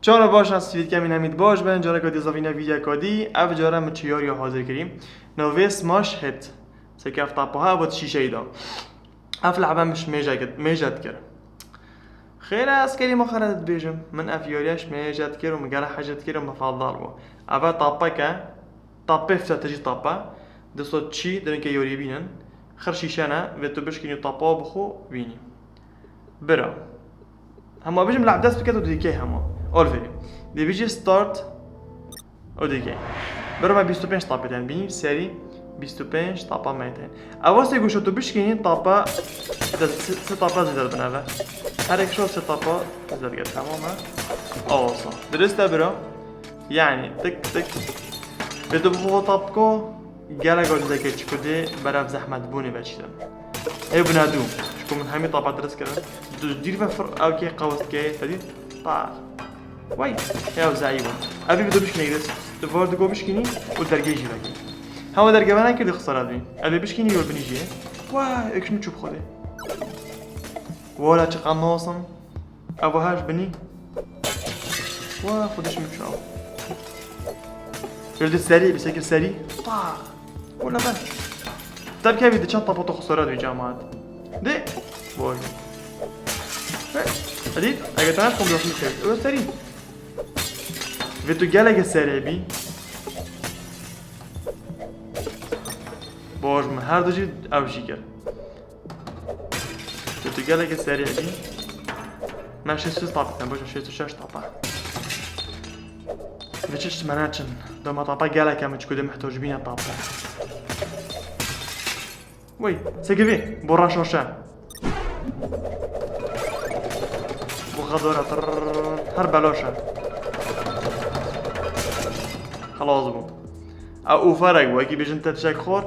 چهار باش از سوید کمی نمید باش بن جارا کدی زاوینا ویدیو کدی اف جارا مچیاری حاضر کریم نوی سماش هت سکف طاپها بود شیشه ایدا اف لعبه مش میجد کرد خير عسكري ما خرجت بيجم من افيورياش ميجات كير ومقال حاجات كير ومفضل بو ابا طابكا طابه تجي طابا دسو تشي درنك يوري بينن خرشي شانا فيتو بشكي طابا بخو بيني برا هما بيجم لعب داس بكاتو ديكي هما اولفيري دي بيجي ستارت او ديكي برا ما 25 طابه يعني بيني ساري 25 طابا ميتين اواسي يقول تو بشكي طابا ست طابا زيادة بنافه هر یک شو سه طابا زد کرد تمامه آسان درسته برا يعني تك تك بدو بخو طابكو گله گل دکه چکده برای زحمت بونه بچیدم ای بنادوم شکو من همین طابا درست کردم دیر و فر او که قوست که تدید طاق وای یا زعیبون ابی بدو بشکنی درست دفار دگو بشکنی و درگه جی بگی همه درگه بنا کرده خسارت بین ابی بشکنی یور بنیجیه وای اکشم چوب خوده ولا چقدر ناصم ابوهاش بني واه خدش متشاو يرد السريع بسكر سريع طاق ولا بس طيب كيف بدي شنطة بطو خسارات بجامعات دي بوي هديت اجت انا كم بروح كيف هو سريع فيتو جالك السريع بي بوج من هر دو جي او شيكر تو گلگ سریع بی من 6 طابق باشه 6 طابق بچش مناچن دو ما طابق گلگ هم چکوده محتاج بینه طابق وی سگوی برا شوشه بخدوره هر بلاشه خلاص بو او فرق بو اگه بیجن تتشک خور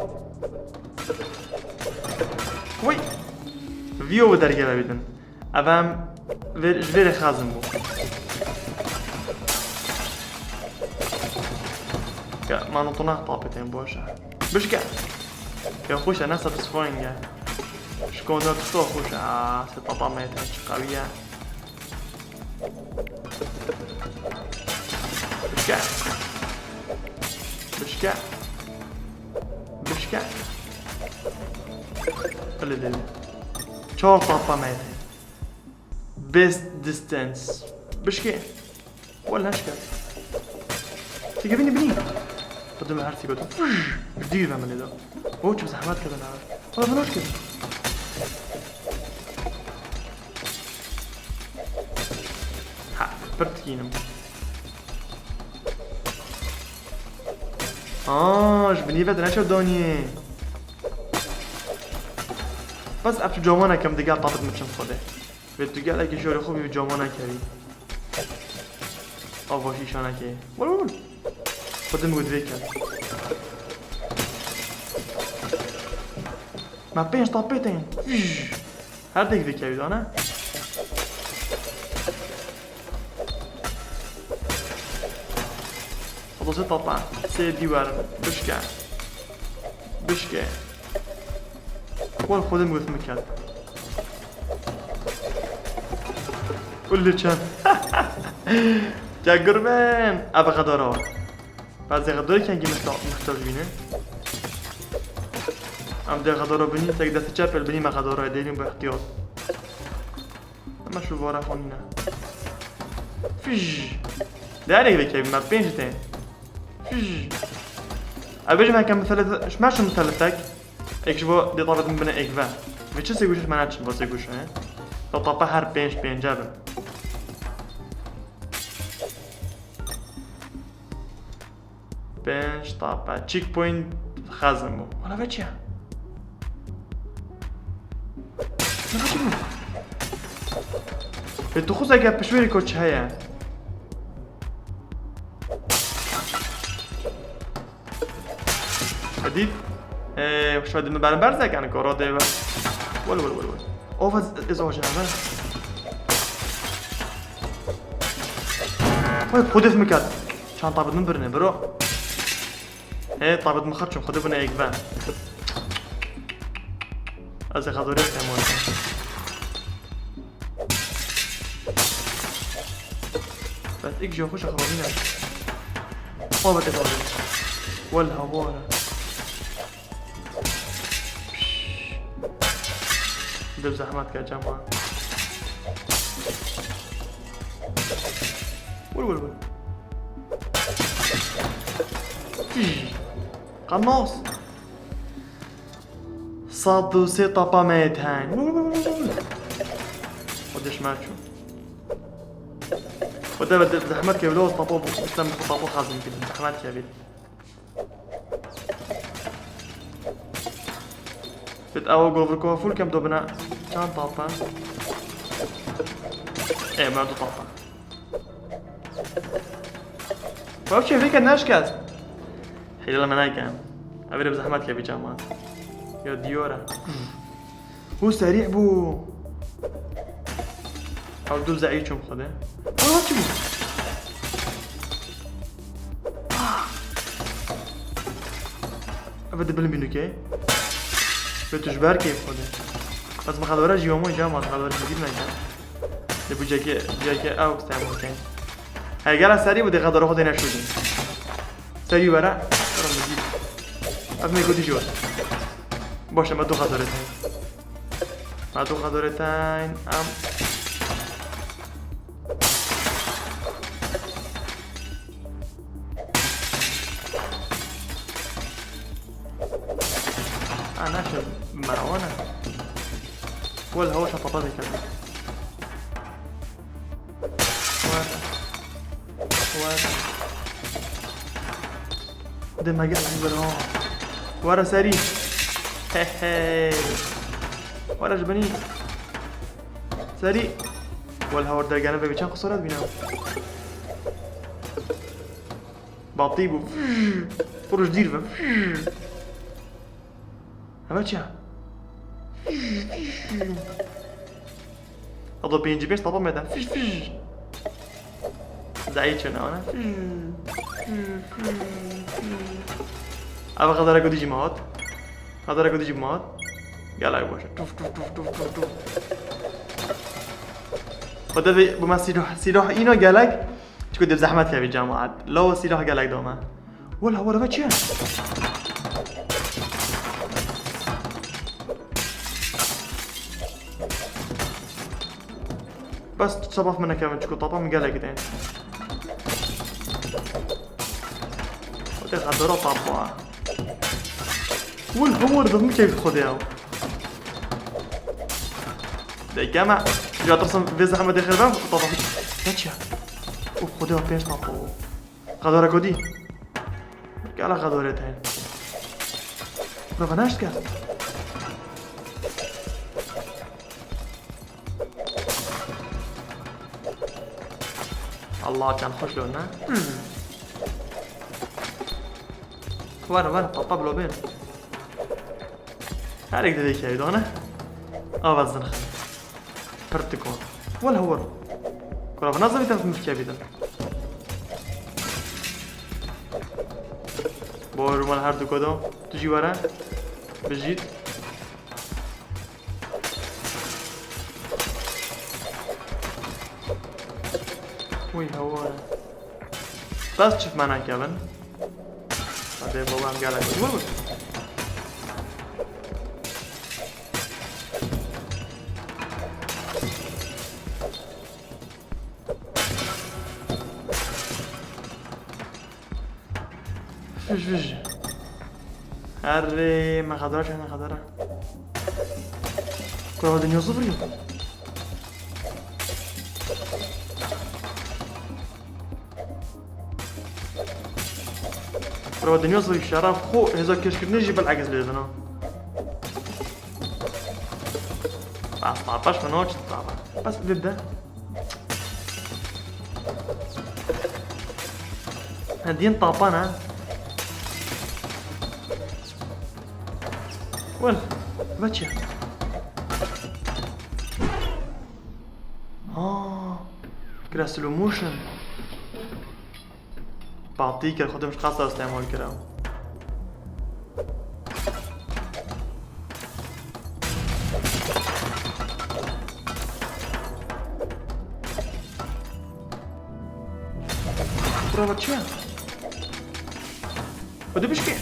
وی ویو درگه ببینن اوام جویر خازم بو که ما نطنه طابتين باشه بشكا که خوش انا ساتسفاينگ شكون داك تو خوش سي طابا ميتها قويه بشكا بشكا بشكا اللي دي چهار طابا ميتين best distance بشكي ولا نشكل تيجي بني قدام عرتي قدام جديد من ده هو شو زحمات كده انا عارف والله بلاش كده ها برتكينم جبني بدنا شو دوني بس ابتو جوانا كم دقيقة طابت متشن خده بيتو قال لك شوري خوبي بجوانا كري واشی شانه که ول خودم گود ویکر ما 5 طابتين هر دیگه ویکر بیدانه خلاص طبعا سه دیوار بشکه ول خودم گود میکرد قول چند جا قربان ابا غدارا بعضی غداری که اگه محتاج بینه ام ده غدارا بینی تک دست چپل بینی ما غدارا دیدیم با احتیاط اما شو بارا خونینا فیش داره بکی ما 5 تين فیش ابيجي ما كان مثلا ايش ماشي مثلثك اكشبو دي طابت من بنا اكفا مش سيقوش مناتش بس يقوش ها طابا هر 5 جابن 5 طابة تشيك بوينت خازمو ولا فيتشا انتو خوزا قاب بشويري كوتش هيا حديد وش فاد المبالن برزك يعني كورو ديبا ول اوفا ازواج نعمل خودت مكات شان طابت من برني برو هي طابت مخرجم خدو بنا يكفان ازي خدو ريس يا مولي بس ایک جا خوش خرابی نه ما بده داره والهواره دب زحمت کرد جمعه ول قناص صاد وسي طابا ميت هاين قديش مات شو ودابا زحمت كيبلو طابو بسلام طابو خازن كده زحمت كيبل بتقاوى جوفركو فول كم دوبنا كان طابا ايه ما عنده طابا ما شايف هيك الناشكاز حيل لما نايكا ابي بزحمت كيف جامعة يا ديورا هو سريع بو او دول زعيد شو مخده والله شو ابدا بلم منو كي بتجبر كيف خده بس ما خدوره جيومو جامعة خدوره جديد نايكا دبو جاكي او استعمل كان هاي قال سريع بدي خدوره خدينا شو دي سريع برا ترى مجيب اب میگو دیجور باشه ما دو خدارتاین ام انا شو مروانه ولا هو شططاتي كده ده ما قاعد يقول ورا سريع ورا جبني سريع والهور در جانبه بچن خسارت بینم باطيبو فروش دير فم همه چه اضو بينجي بيش طبعا ميدان فش زعيد شنا انا ابا قدر اقعد يجي مات قدر اقعد يجي مات يلا يا باشا توف وده بما سلاح اینو گلک چکو دب زحمت کردی جماعت لا سلاح گلک دامه ولا ولا چیه بس تصرف منك كمان چکو طابا من گلک دین وده خدرا طابا والهور ده مش كيف خديها ده جمع جا ترسم في زحمة داخل بام طبعا تاتشا وخديها بيش طابو غدارة كودي قال غدارتين ما فناش كاس الله كان خوش لنا وانا طبب له بين هاريك ده ذيك يدونه بزن خلي برتكون ولا هو كنا بنظم يتم مفكي بيدن بور مال هر دو كدو تجي ورا بجيت وي هو بس شوف معنا كابن بعدين بابا عم قال لك فيش هري ما خدراش انا خدرا كل هذا الدنيا صفري كل هذا الدنيا صفري الشرف خو هذا كشكل نجي بالعكس ليدنا بس 19 من وجه طبعا بس نبدا هدين طابانا وين باتشا كرا سلو موشن بعطيك الخدم مش خاصة استعمال كرا برافو چیه؟ بده بشکن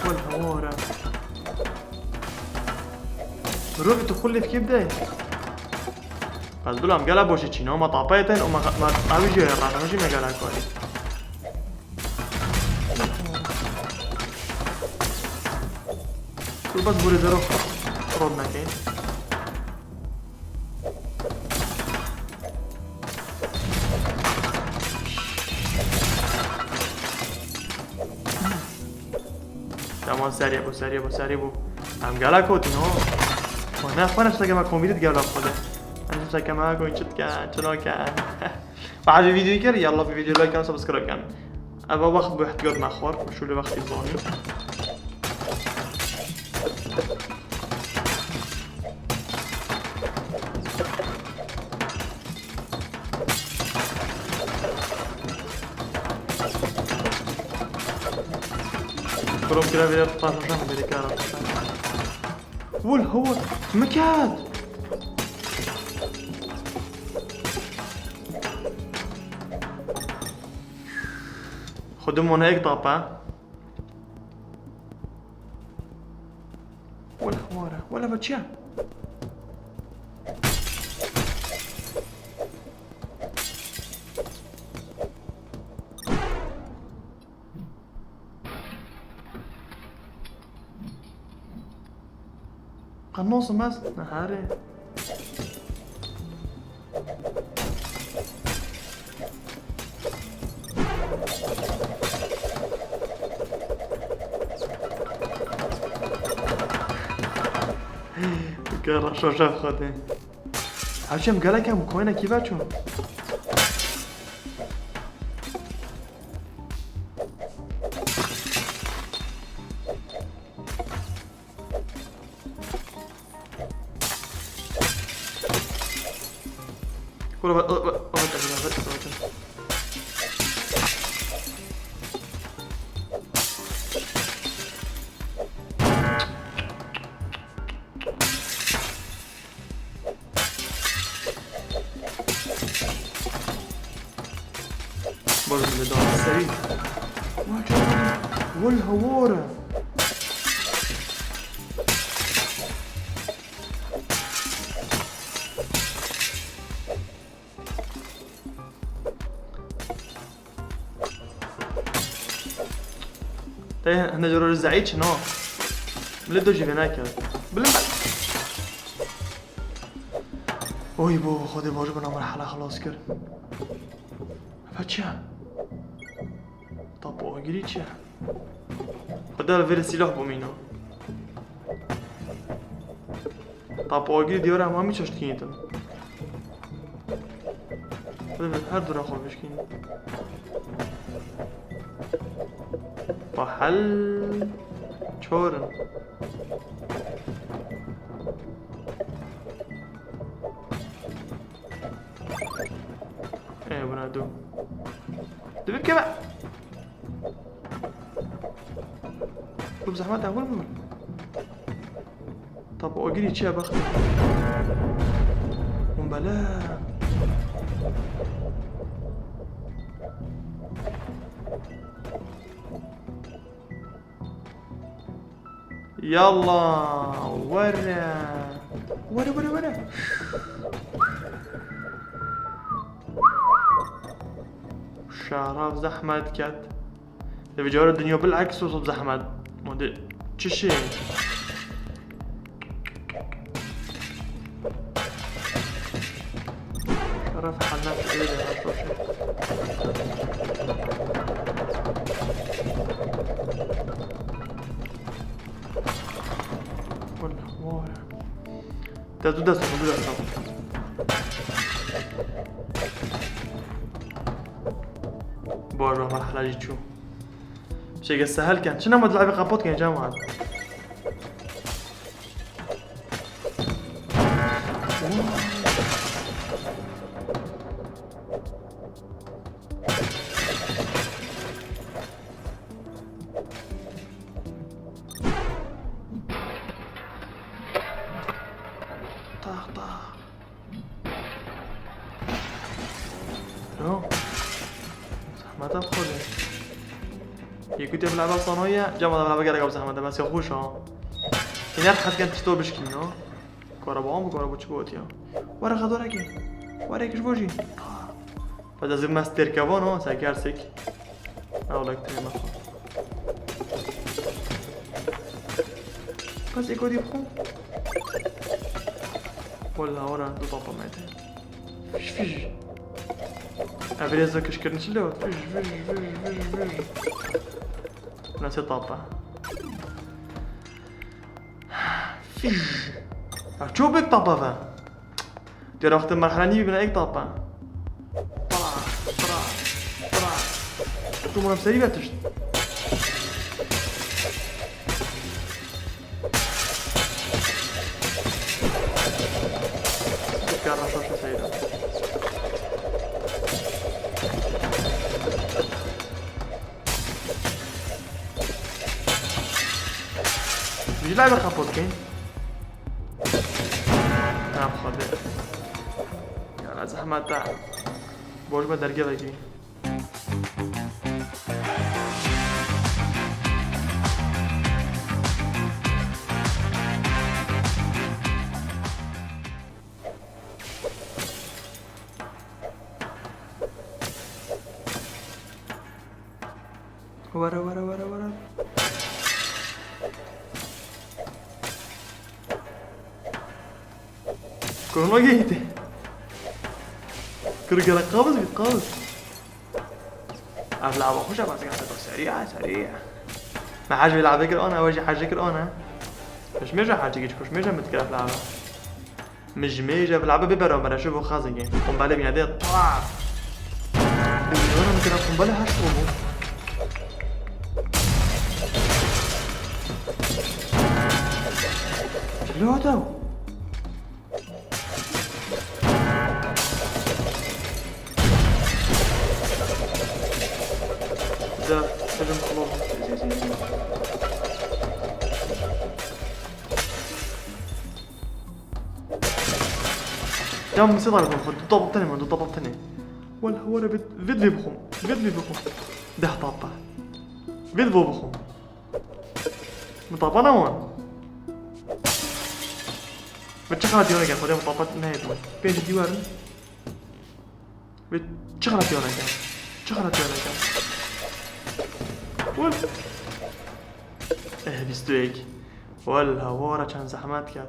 والهوارة روبي تخلي في كبدة قال دولهم قال بوشي تشينو ما طابيتن وما ابي جاي راح ماشي ما قال كويس كل بس بوري درو ردنا كين تمام سريع بو هم قال كوتي نو وانا اخوانا شتا كما كومبيتت قال خدا انا شتا كما كوين شت كان شنو كان بعد الفيديو يكر يلا في فيديو لايك كان سبسكرايب كان ابا وقت باحتياط مع اخوار وشو اللي وقت يزوني كلهم كده فيديو 16 شهر بالكارا هو مكاد خدهم من هيك طابة ولا حوارة ولا بتشا قنوص بس نهاري كره شو شاف خدين هاشم قالك كم كوينه كيفاتشو برضه اللي دور السريع والهوارة تايه احنا جرور الزعيد شنو بلدو جيبناك بلم اوي بو خدي باجو بنا مرحلة خلاص كر فاتشا طب اوغيري تشا خدا الفير سلاح بومينو طب اوغيري ديورا ما ميشوش تكينتم خدا هر دورا خو بشكين بحل چورن ايه بنادو دبي كبا طب زحمات اول من طب اوجري تشا بخ ومبلا يلا ورا شعراف زحمت كات تبي جوار الدنيا بالعكس وصوب زحمت مودي تشي شعراف حنا في ايده والله تدو بارو مرحلة جيتشو شيء سهل كان شنو ما تلعبي قابوت كان جامعة طاق رو زحمت خورده یکی تو بلعبه صنایع جمع بلعبه گره قبل زحمت بس یا خوش ها این هر حد کن تشتو بشکین ها کارا با هم و کارا با چی بود یا وره خدا رکی وره کش باشی بعد از این مستر کوان ها سکر سک اولک تنه مخواه پس ایکو دیب خون ولا ورا دو طابا معته فيش فيش ابريزا كش كرنش له فيش فيش فيش فيش فيش ناسي طابا فيش شو بك طابا فا ترى وقت المرحلة نيجي بنا ايك طابا طلع طلع طلع شو مرة بسريبة تشت تذكر شو سيدة بيجي لعبة خبط كين نعم خبط يا زحمة تاع بوش بدرجة بيجي ورا ورا ورا ورا كورونا جيتي كرجل قابض بيتقابض ألعب خوشة بس قاعدة سريعة سريعة ما حاجة بيلعب ذكر أنا أواجه حاجة ذكر أنا مش ميجا حاجة كيش مش ميجا متكلف لعبة مش ميجا بلعبة ببرم أنا أشوفه خازن يعني قنبلة بينادي طلع أنا ممكن قنبلة هشوفه شلو هذا ده فيلم خلاص يا عم سيطر على الخد طب تاني ما طب تاني ولا هو انا فيدلي بخم ده طابة فيدلي بخم مطابة نوان بتشغل ديونا كان خدها مطابة نهاية بين الديوان بتشغل ديونا كان ولا بيستويك ولا ورا كان زحمات كان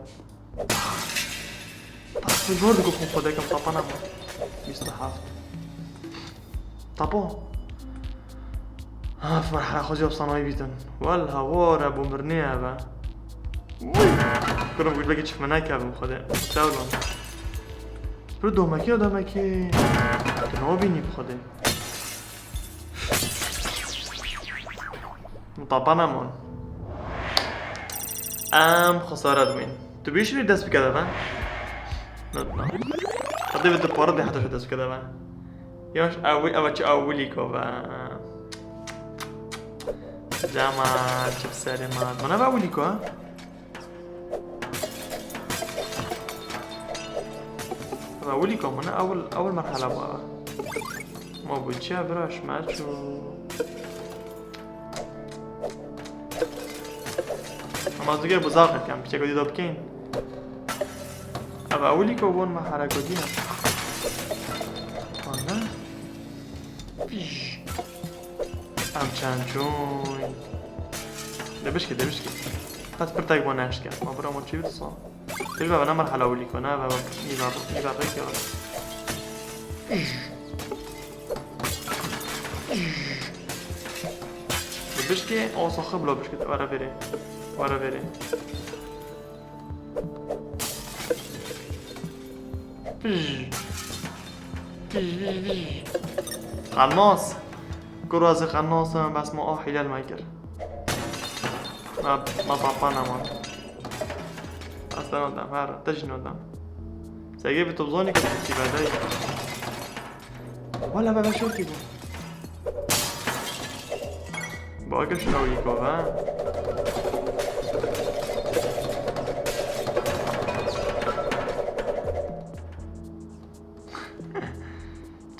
طاح الجورد كوكو خدها كم طابانا يستحاف طابو في مرحلة خوزي بصناعي بيتن ولا ورا بومرنيها با كنا بقول لك تشوف مناكا بخدها تاولون برو دوماكي نوبيني بخدها مطابانا مون خسارة وين تبيش لي دست بكذا با نطلع قضي بدي بارد حتى شو دست بكذا با يوش أولي كوبا جامعة شوف سلامات ما أنا بقولي كوا بقولي كوا أنا أول مرحلة بقى ما بقولش براش ماتشو ما زوجي بزاقة كان بيشكو دي دوبكين أبا أولي كوا بون مرحلة كودينا أنا فيش ام چانچون دبشكي بس برتاق بو ناشكا ما برا مو تشيل صا تلقى بنا مرحله اولي كنا بابا يبقى ريك دبشكي او صخب لو بشكي ورا فيري قناص كراز قناصة بس ما حلال ما يكر ما طابانا مان اصلا ودام هارا تجنو ودام سيجيب تبزوني كنت تحكي بعدي ولا بابا شو تيبو باقي شنو يكو ها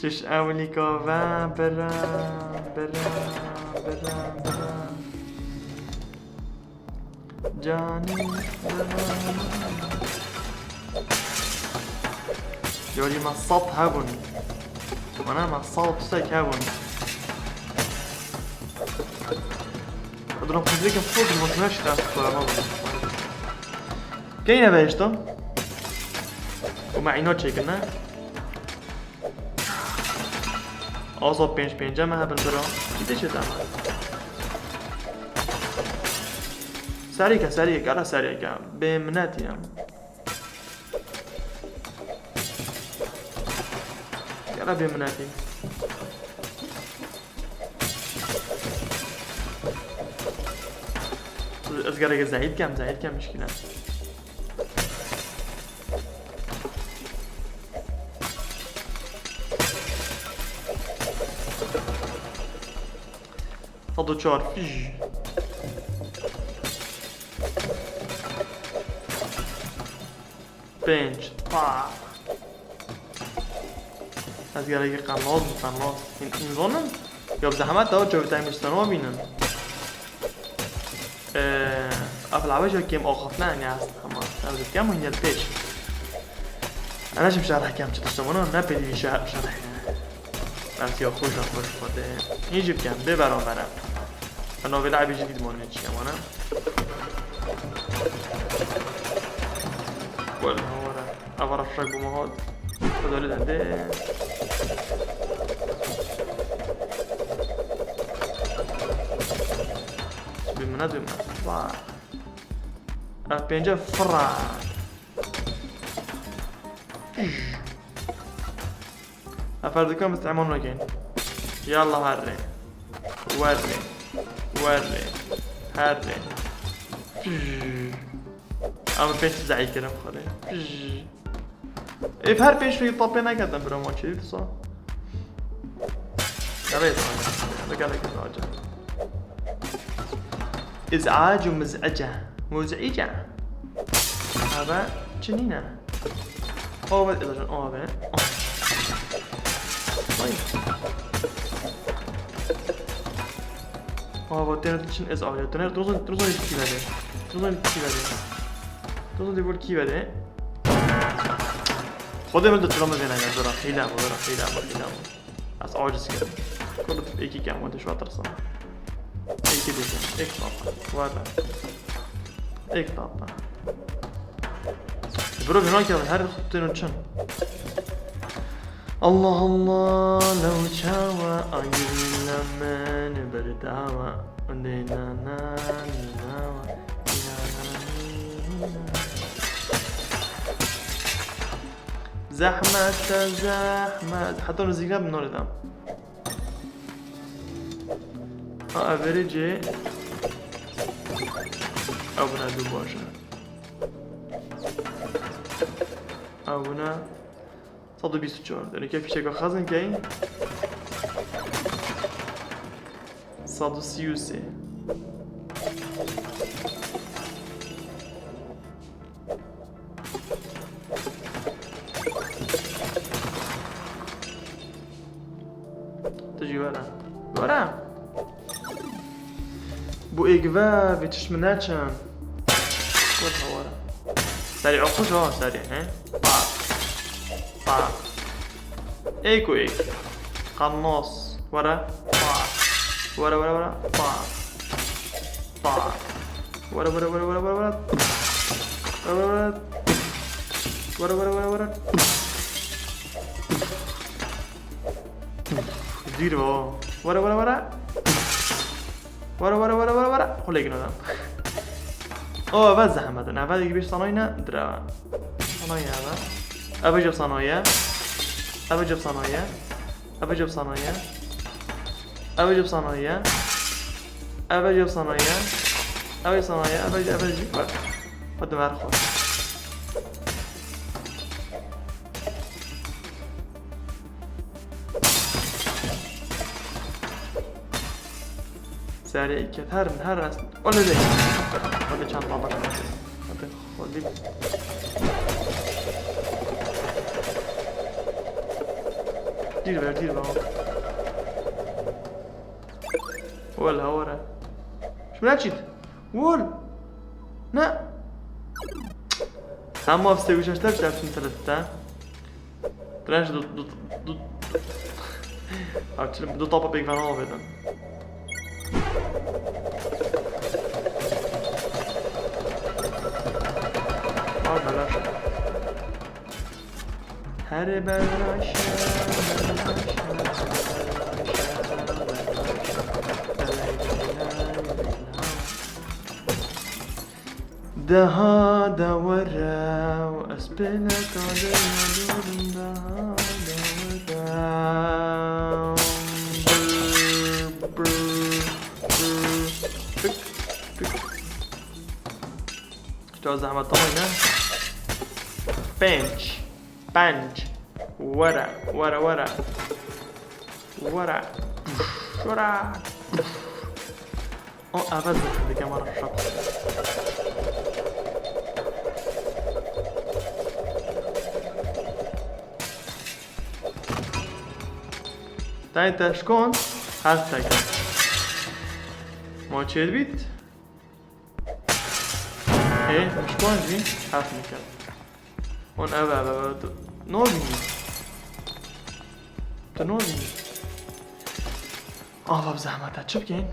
چش اولی کاوه برم جانی برم یاری ما صد هبون وانا ما صد تستيك هبون اضرب خزيك فوق المطمش تاسكورا ما بون كاينه بايشتو ومعي نوت شكلنا آزاد پنج ما هبن برا دیده چه دمه سریع که سریع که به منتی هم گره به منتی از گره زهید کم مشکل هم صدو چار پنج از گره قناز این ظنم یا بزحمت دار جاوی تایمشتانو بینن افل عوجه کم آخفنا يعني هست اما نوزد کم هنگل پیش انا شم شرح کم چه تشتمونو نپیدی شرح بس یا خوش خوده یجیب کم ببرام انا في لعبة جديد مونيتش يا مانا ولا هو افرش رقبه مهاد هذول الأندية بمناسبة صح بينجا فرع أفردكم استعملوا لكن يلا هري وري هري اما پیش زعیل کردم خاله ایف هر پیش روی طاپه نکردم برام ما چیدی تو نبید بگرده که زعجه ازعاج و مزعجه هذا چنینه آوه ازا جان آوه آوه تنر چین ازعاجه تنر تروزن کی بده تروزن دیول کی بده خودم من دترام بزنم دارم خیلی از عاجز کردم كله ایکی کم وانت شو ترسم ایکی دیگه ایک طاقه وارد ایک طاقه برو بنان که هر خطين چن الله لو شاوى أجل من برداوى ودينا ناوى زحمة حتى نزيقها بالنور دام افريجي او بنا دو باشا او بنا 124 داره که فیشکا خزن که این 133 تجي ورا بو ايقفا بيتش مناتشان ورها ورا سريع عقوش ها سريع طاق ايك وايك قناص ورا ورا طاق ورا ديرو ورا خليك نادم بس زحمة انا بعد بيش صناينا درا صنايا هذا ابى صنايا خد مرخو سريع كثر من هر أصل ولا زي ولا كان طابق خلي دیر با ولا ورا شو نچید ول نه هم افستگوش اشتر بشه افستین ثلاثة ترانش دو طابة بيك فان هو بدن بلاش هر بلاش دها دورا وأسبلك على دها دورا زحمة طويلة بنج ورا أبدا هذه مرة شط انت شكون؟ هستك ما تشيد بيت؟ ايه شكون بي؟ هستك هون ابا نوبي تنوبي بزحمتها شو بكين؟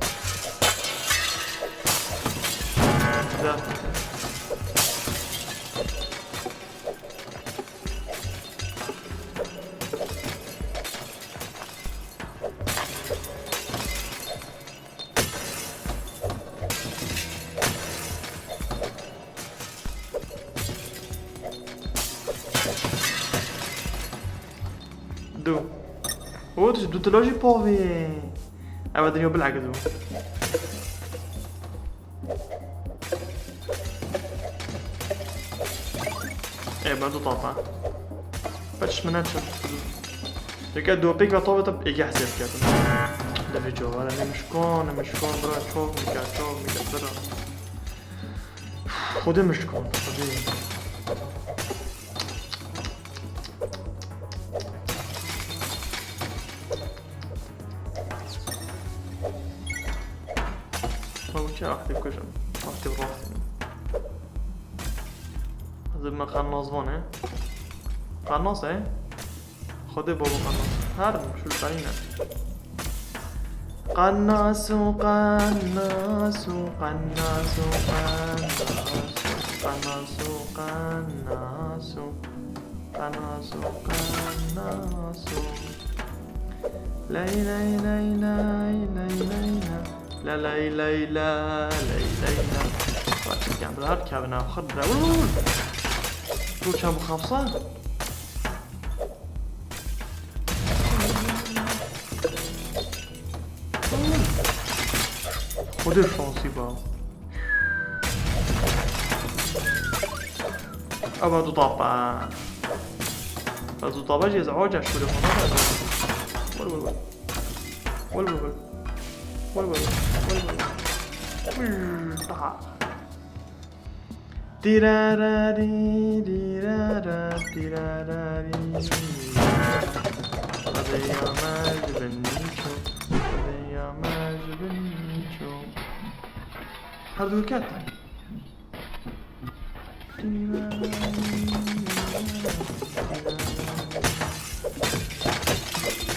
دو تلاجي بوفي ابدا يوم بالعكس ايه بعدو طاطا باتش مناتش يكاد دو بيك طابة ايجي حساب كاتم ده في جو انا مشكون برا تشوف ميكا برا خودي مشكون خودي چه وقتی بکشم وقتی براستی از من قناص وانه قناصه خود بابا قناص هر شو الفرينة قناص لا راتب كان بالهارد كابنا خضرة شو كان بخافصة خذ الشانسي باو أبا دو طابة جيز عوجة شو لفنا ول تيراراري هذا الكات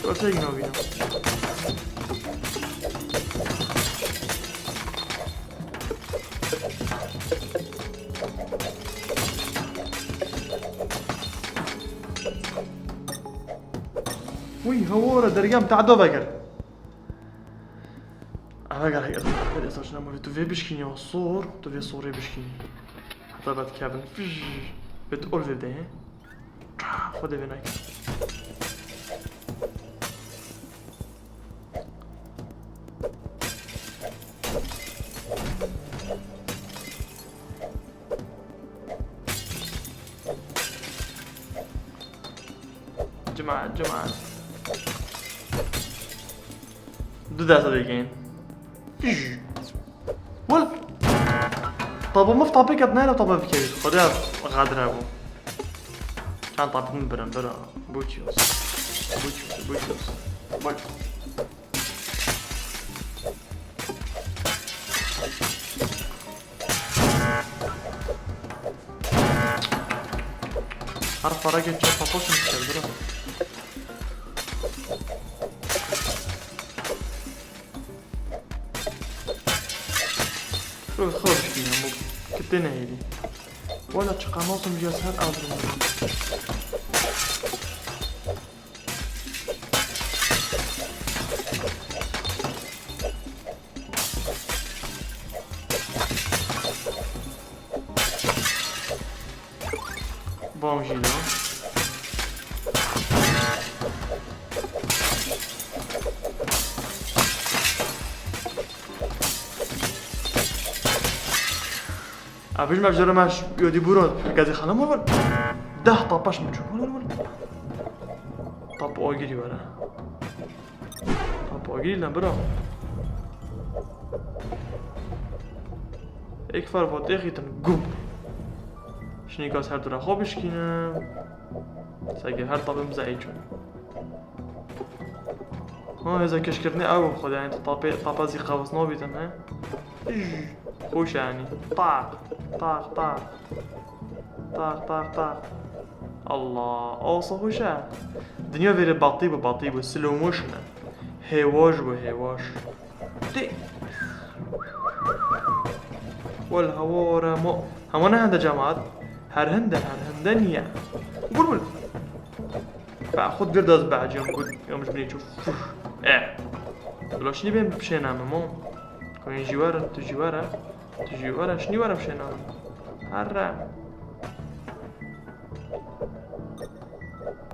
وسيجنا بينا وي هو درجام تاع دوباكر أفكر هيك أفكر إصاشنا ما في بشكيني والصور تبي صوري بشكيني حتى بعد كابن بتقول في ده خذ بينك جماعة دودا صديقين ول طب ما في طابق اثنين طب في كيف خدها غادر ابو كان طابق من برا بوتشيوس بوچوس هر فرقه چه پاپاش میشه برو شو خرج فيها مو كتنا هيدي ولا تشقناصم جاسات أضرب بامجي له عفيش ما بجرى ماش يودي برود قاعد يخلم ولا ده طاباش مشوف ولا طاب اوجري ولا طاب اوجري لا برا اكفر فوت اخي تنقوم شنو قاس هر درا خوبش كينا ساقي هر طاب مزعج ها اذا كشكرني او خد يعني طابازي قاوس نوبيتن ها خوش يعني طاق طاق طاق طاق طاق طاق الله اوصى خوشا الدنيا فيري باطي وسلو موشن هواش دي والهوارة مو همانا هنده جماعات هر هندنيا قول خود قرداز بعد يوم مش بني شوف لاشني بين بشينا مو كون جوارا تجي ورا شنو ورا بشينا هرا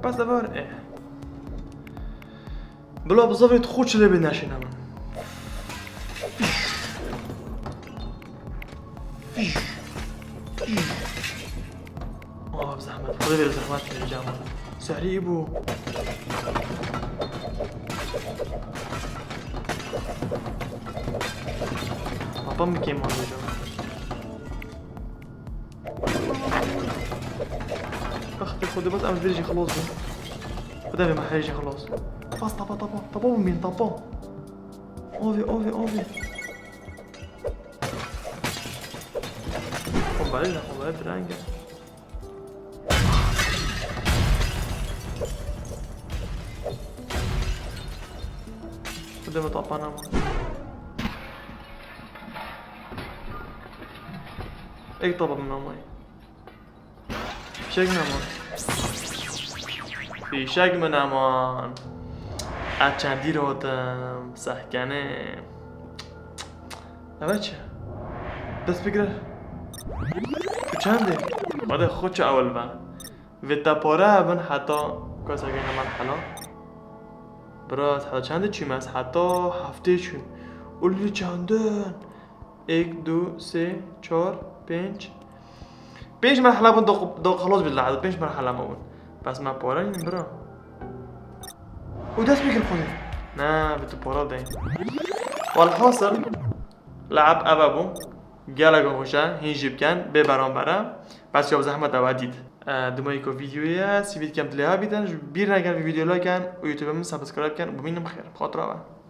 بس دفار بلا بزافي تخوش اللي بناشينا من بزحمة خذي الزحمات في الجامعة سعري ابو طم كيم هذا الجو اختي خذي بس امس بيجي خلاص بدأ ما حيجي خلاص بس طبا مين طبا اوفي خب علينا برانجا بدأ طبانا اي طبق من المي شق نمان في شق من امان اچندی رو دم سحکنه بچه دست بگیره چنده بعد خودش اول با ویتا پاره بن حتی کاسا گینا مرحله برات حتی چنده چی ماست حتی هفته چون اولی چندن 1 2 3 4 5 مرحله بون دو خلاص بالله 5 مرحله ما بون بس ما پاره نیم برا ودست بگیر خودی نه بتو پاره دهیم والحاصل لعب ابابو گلگو خوشه هینجی بکن ببران برا بس یا زحمت اودید دمایی که ویدیویه سی وید کم تلیها بیدن بیر نگن ویدیو لایکن و یوتیوب من سابسکرایب کن ببینم خیر بخاطر